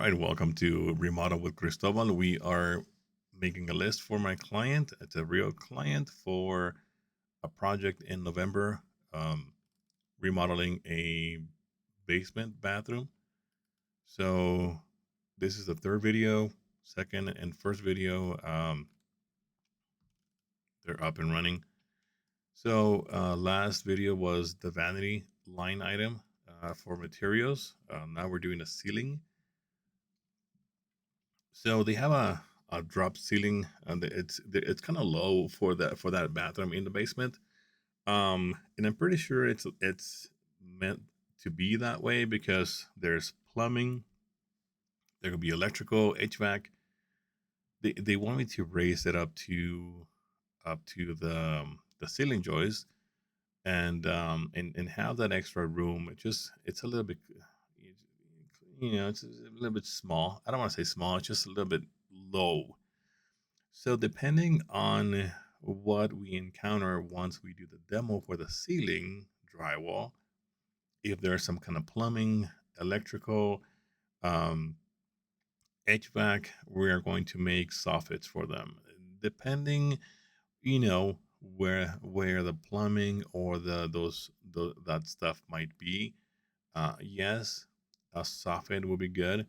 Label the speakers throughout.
Speaker 1: right, welcome to Remodel with Cristobal. We are making a list for my client. It's a real client for a project in November, um, remodeling a basement bathroom. So this is the third video, second and first video. They're up and running. So last video was the vanity line item for materials. Now we're doing a ceiling. So they have a drop ceiling, and it's kind of low for that bathroom in the basement. And I'm pretty sure it's meant to be that way because there's plumbing, there could be electrical, HVAC. They want me to raise it up to the ceiling joist and have that extra room. It's a little bit, it's a little bit small. I don't want to say small. It's just a little bit low. So depending on what we encounter once we do the demo for the ceiling drywall, if there's some kind of plumbing, electrical, um, HVAC, we are going to make soffits for them. Depending, where the plumbing or that stuff might be. Yes, a soffit will be good.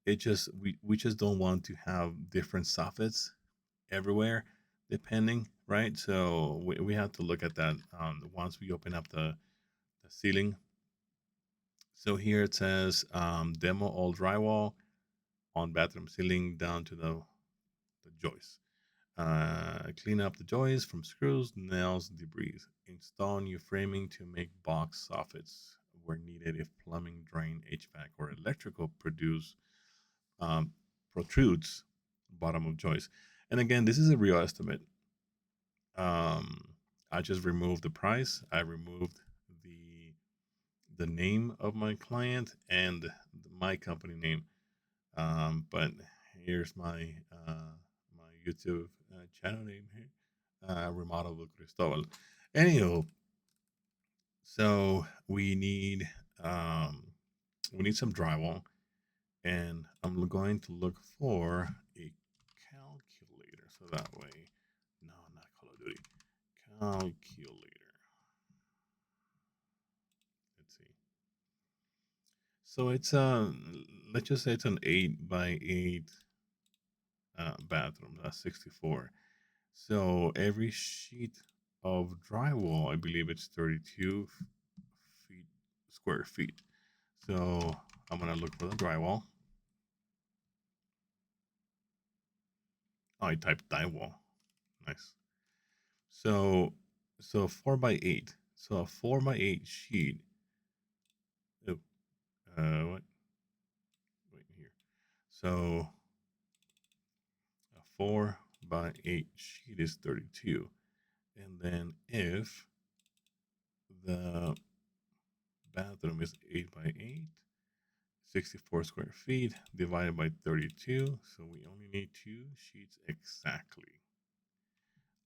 Speaker 1: We just don't want to have different soffits everywhere, depending, right? So we have to look at that once we open up the ceiling. So here it says demo all drywall on bathroom ceiling down to the joist. Clean up the joist from screws, nails, debris. Install new framing to make box soffits where needed if plumbing, drain, HVAC, or electrical um, protrudes bottom of joist. And again, this is a real estimate. Um, I just removed the price. I removed the the name of my client and my company name. But here's my YouTube channel name here, Remodel with Cristobal. Anyhow, so we need some drywall, and I'm going to look for a calculator. So that way, no, not Call of Duty. Calculator. Let's see. So let's just say it's an 8 by 8 bathroom. That's 64. So every sheet of drywall, I believe it's 32 feet square feet. So I'm gonna look for the drywall. Oh, I typed drywall. Nice. So 4 by 8. So a 4 by 8 sheet. Oh, what? Wait here. So a 4 by 8 sheet is 32. And then if the bathroom is 8 by 8, 64 square feet divided by 32. So we only need 2 sheets exactly.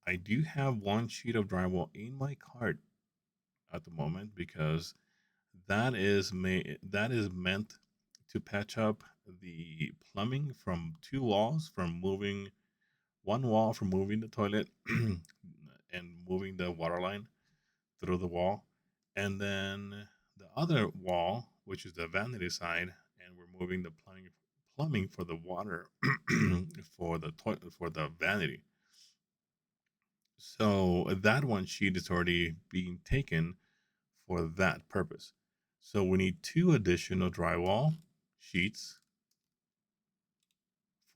Speaker 1: I do have 1 sheet of drywall in my cart at the moment because that is meant to patch up the plumbing from 2 walls, from moving one wall, from moving the toilet and moving the water line through the wall, and then the other wall, which is the vanity side, and we're moving the plumbing for the water for the toilet, for the vanity. So that 1 sheet is already being taken for that purpose. So we need 2 additional drywall sheets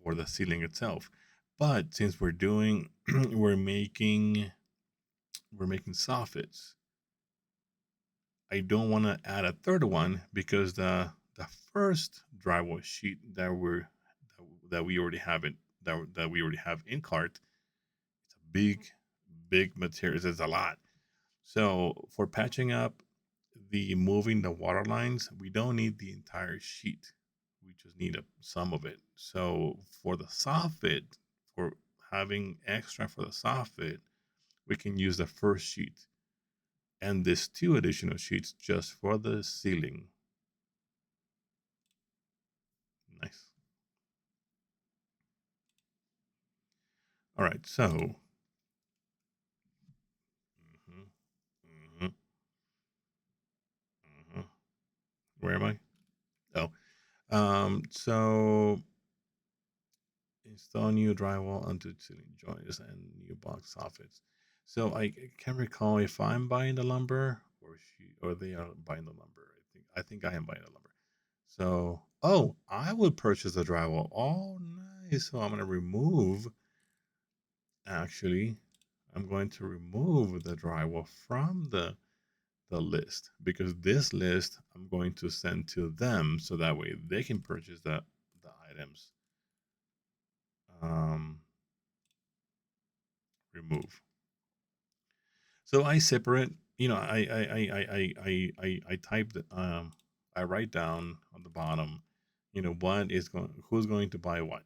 Speaker 1: for the ceiling itself. But since we're doing we're making soffits, I don't want to add a third one because the first drywall sheet that we already have that we already have in cart, it's a big material. It's a lot. So for patching up the moving the water lines, we don't need the entire sheet. We just need some of it. So for the soffit, for having extra for the soffit, we can use the first sheet and this 2 additional sheets just for the ceiling. Nice. All right. So, mhm, mhm, mhm. Where am I? Oh, so install new drywall onto ceiling joints and new box soffits. So I can't recall if I'm buying the lumber or they are buying the lumber. I think I am buying the lumber. So I would purchase the drywall. Oh, nice. So I'm gonna remove. Actually, I'm going to remove the drywall from the list because this list I'm going to send to them so that way they can purchase the items. Um, Remove. So I separate. I typed. I write down on the bottom. What is going? Who's going to buy what?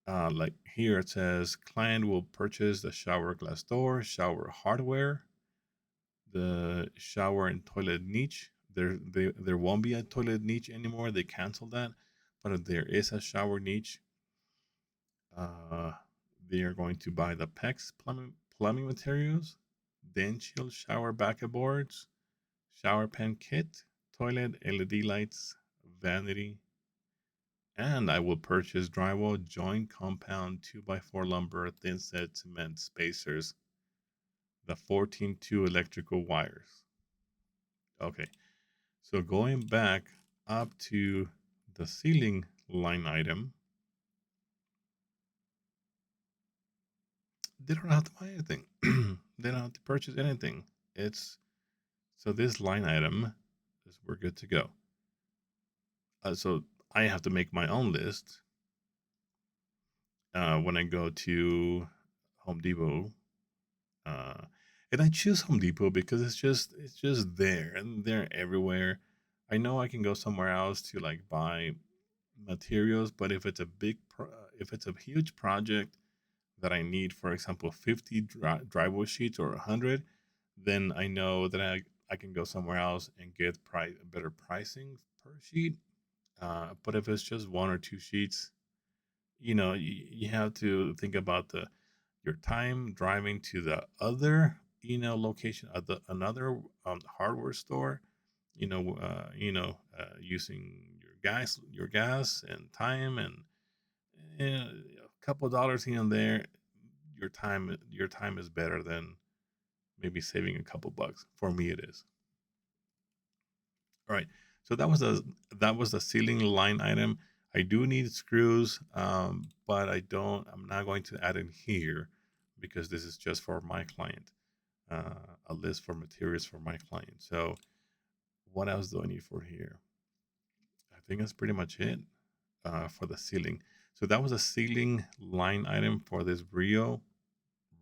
Speaker 1: Like here it says, client will purchase the shower glass door, shower hardware, the shower and toilet niche. There won't be a toilet niche anymore. They canceled that, but there is a shower niche. Uh, they are going to buy the PEX plumbing materials, then chill shower bucket boards, shower pen kit, toilet LED lights, vanity, and I will purchase drywall, joint compound, 2x4 lumber, thin set cement spacers, the 14-2 electrical wires. Okay, so going back up to the ceiling line item, they don't have to buy anything. They don't have to purchase anything. It's so this line item is we're good to go. So I have to make my own list when I go to Home Depot, uh, and I choose Home Depot because it's just there and they're everywhere. I know I can go somewhere else to like buy materials, but if it's a huge project that I need, for example, 50 drywall sheets or 100, then I know that I can go somewhere else and get better pricing per sheet. But if it's just one or two sheets, you have to think about your time driving to the other location at the another hardware store. Using your gas and time and a couple of dollars here and there. Your time is better than maybe saving a couple bucks. For me, it is. All right. So that was the ceiling line item. I do need screws, but I'm not going to add in here because this is just for my client. A list for materials for my client. So what else do I need for here? I think that's pretty much it for the ceiling. So that was a ceiling line item for this Rio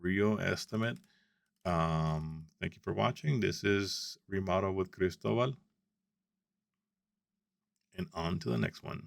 Speaker 1: estimate. Thank you for watching. This is Remodel with Cristobal, and on to the next one.